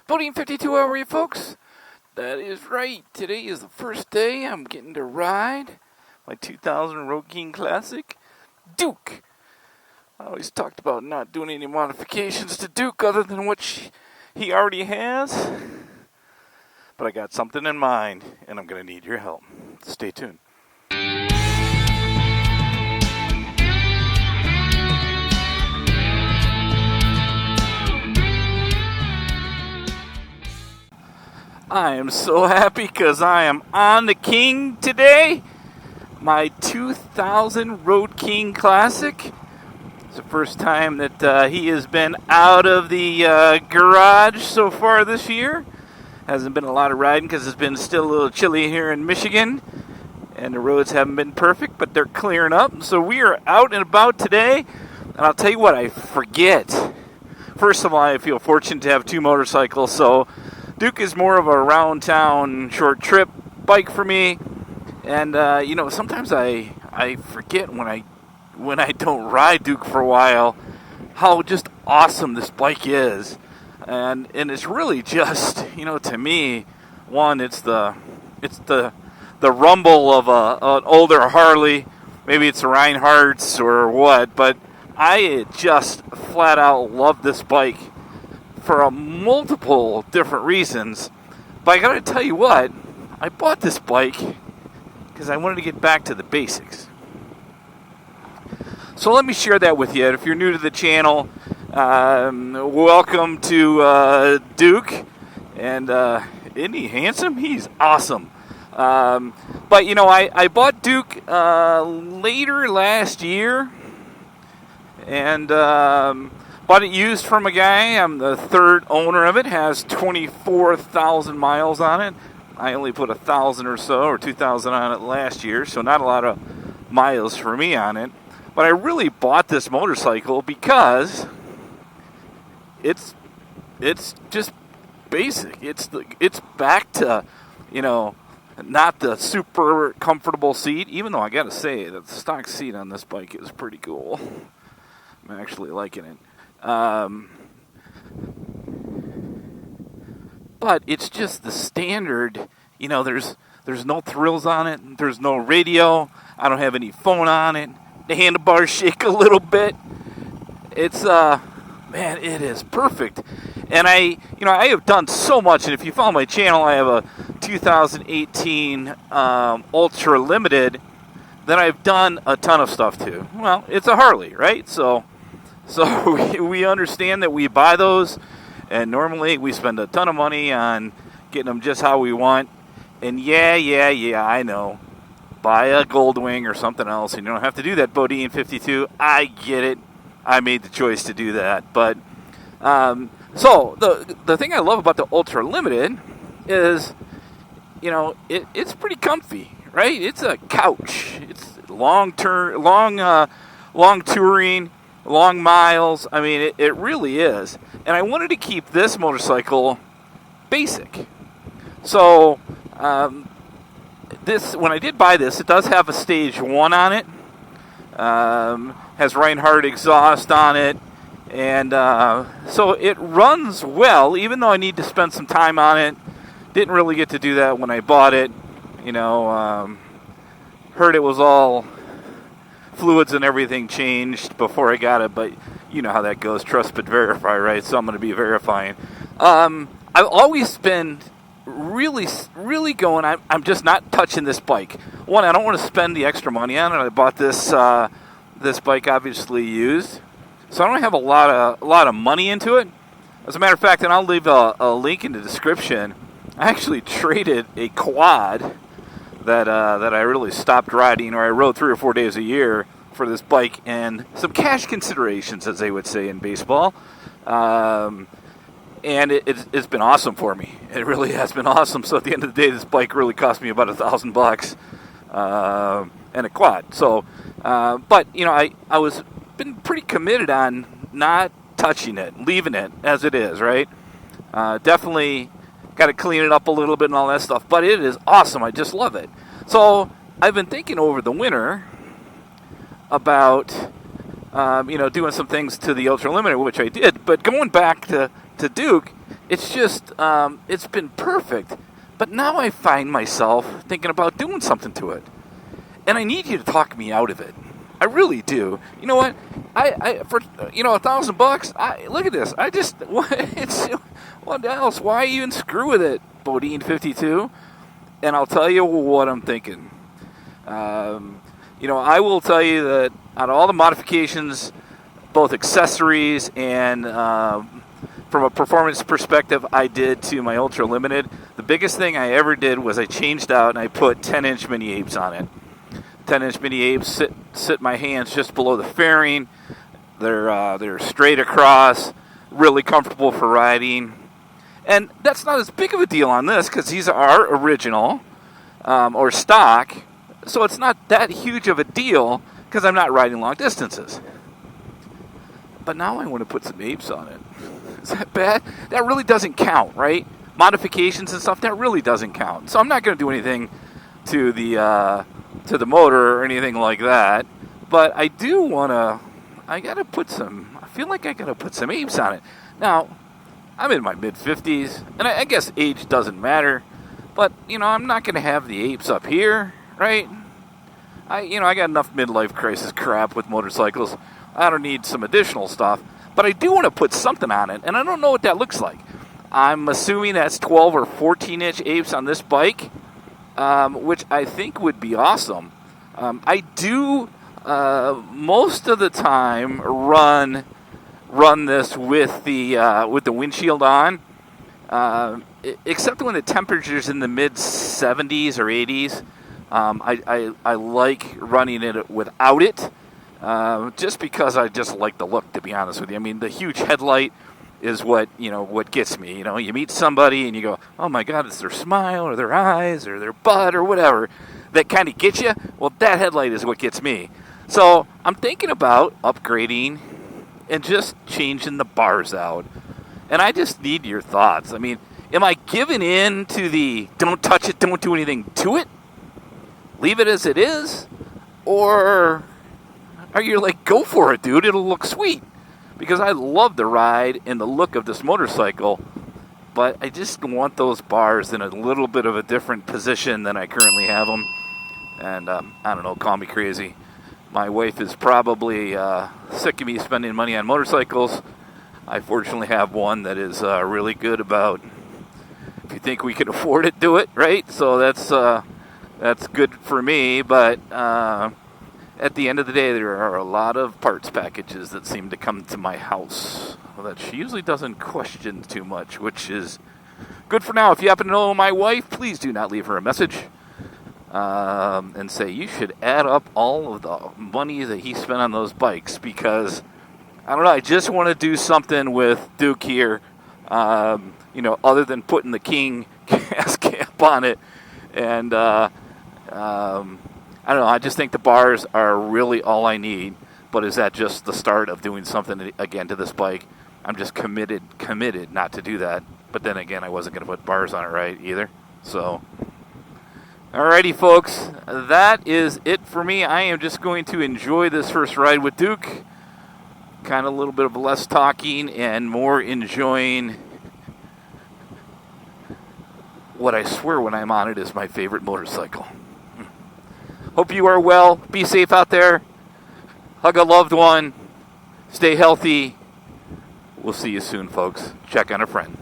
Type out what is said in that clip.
Voting 52, how are you folks? That is right. Today is the first day I'm getting to ride my 2000 Road King Classic Duke. I always talked about not doing any modifications to Duke other than what he already has. But I got something in mind, and I'm going to need your help. Stay tuned. I am so happy because I am on the King today. My 2000 Road King Classic. It's the first time that he has been out of the garage so far this year. Hasn't been a lot of riding because it's been still a little chilly here in Michigan. And the roads haven't been perfect, but they're clearing up. So we are out and about today. And I'll tell you what, I forget. First of all, I feel fortunate to have two motorcycles, so Duke is more of a around-town, short trip bike for me, and sometimes I forget when I don't ride Duke for a while how just awesome this bike is, and it's really just to me, one, it's the rumble of an older Harley, maybe it's a Reinhardt's or what, but I just flat out love this bike for multiple different reasons. But I gotta tell you what, I bought this bike because I wanted to get back to the basics. So let me share that with you. If you're new to the channel, welcome to Duke. And isn't he handsome? He's awesome. But I bought Duke later last year. And bought it used from a guy. I'm the third owner of it. Has 24,000 miles on it. I only put 1,000 or so, or 2,000 on it last year, so not a lot of miles for me on it. But I really bought this motorcycle because it's just basic. It's back to not the super comfortable seat. Even though I gotta say that the stock seat on this bike is pretty cool. I'm actually liking it. But it's just the standard, there's no thrills on it, there's no radio, I don't have any phone on it, the handlebars shake a little bit. It's, man, it is perfect. And I have done so much, and if you follow my channel, I have a 2018 Ultra Limited that I've done a ton of stuff to. Well, it's a Harley, right? So we understand that we buy those, and normally we spend a ton of money on getting them just how we want. And yeah, I know. Buy a Goldwing or something else, and you don't have to do that, Bodine 52. I get it. I made the choice to do that. But so the thing I love about the Ultra Limited is, it's pretty comfy, right? It's a couch. It's long touring. Long miles. I mean, it really is. And I wanted to keep this motorcycle basic. So, when I did buy this, it does have a stage 1 on it. Has Reinhardt exhaust on it. And so it runs well, even though I need to spend some time on it. Didn't really get to do that when I bought it. Heard it was all fluids and everything changed before I got it, but you know how that goes. Trust but verify, right? So I'm going to be verifying. I've always been really, really going, I'm just not touching this bike. One, I don't want to spend the extra money on it. I bought this bike obviously used, so I don't have a lot of money into it. As a matter of fact, and I'll leave a link in the description, I actually traded a quad that I really stopped riding, or I rode 3 or 4 days a year for this bike, and some cash considerations, as they would say in baseball. And it's been awesome for me. It really has been awesome. So at the end of the day, this bike really cost me about $1,000 and a quad. So, but I was been pretty committed on not touching it, leaving it as it is, right? Definitely got to clean it up a little bit and all that stuff, but it is awesome. I just love it. So I've been thinking over the winter about, doing some things to the Ultra Limited, which I did. But going back to Duke, It's just, it's been perfect. But now I find myself thinking about doing something to it. And I need you to talk me out of it. I really do. You know what? I for $1,000. Look at this. What else? Why even screw with it, Bodine 52? And I'll tell you what I'm thinking. I will tell you that out of all the modifications, both accessories and from a performance perspective, I did to my Ultra Limited, the biggest thing I ever did was I changed out and I put 10-inch mini apes on it. 10-inch mini apes sit my hands just below the fairing. They're straight across, really comfortable for riding. And that's not as big of a deal on this because these are original or stock. So it's not that huge of a deal because I'm not riding long distances. But now I want to put some apes on it. Is that bad? That really doesn't count, right? Modifications and stuff, that really doesn't count. So I'm not going to do anything to the motor or anything like that. But I do want to, I feel like I got to put some apes on it. Now, I'm in my mid-50s, and I guess age doesn't matter. But, I'm not going to have the apes up here, right? I got enough midlife crisis crap with motorcycles. I don't need some additional stuff. But I do want to put something on it, and I don't know what that looks like. I'm assuming that's 12 or 14-inch apes on this bike, which I think would be awesome. I do most of the time run this with the windshield on, except when the temperature's in the mid 70s or 80s. I like running it without it. Just because I just like the look, to be honest with you. I mean, the huge headlight is what gets me. You meet somebody and you go, oh my God, it's their smile or their eyes or their butt or whatever that kind of gets you. Well, that headlight is what gets me. So I'm thinking about upgrading and just changing the bars out. And I just need your thoughts. I mean, am I giving in to the don't touch it, don't do anything to it? Leave it as it is? Or are you like, go for it, dude, it'll look sweet? Because I love the ride and the look of this motorcycle, but I just want those bars in a little bit of a different position than I currently have them. And I don't know, call me crazy. My wife is probably sick of me spending money on motorcycles. I fortunately have one that is really good about, if you think we can afford it, do it, right? So that's good for me, but at the end of the day, there are a lot of parts packages that seem to come to my house that she usually doesn't question too much, which is good for now. If you happen to know my wife, please do not leave her a message and say you should add up all of the money that he spent on those bikes, because I don't know, I just want to do something with Duke here, other than putting the King gas cap on it. And I don't know, I just think the bars are really all I need. But is that just the start of doing something again to this bike? I'm just committed not to do that. But then again, I wasn't going to put bars on it right either. So, alrighty folks, that is it for me. I am just going to enjoy this first ride with Duke. Kind of a little bit of less talking and more enjoying what I swear when I'm on it is my favorite motorcycle. Hope you are well. Be safe out there. Hug a loved one. Stay healthy. We'll see you soon, folks. Check on a friend.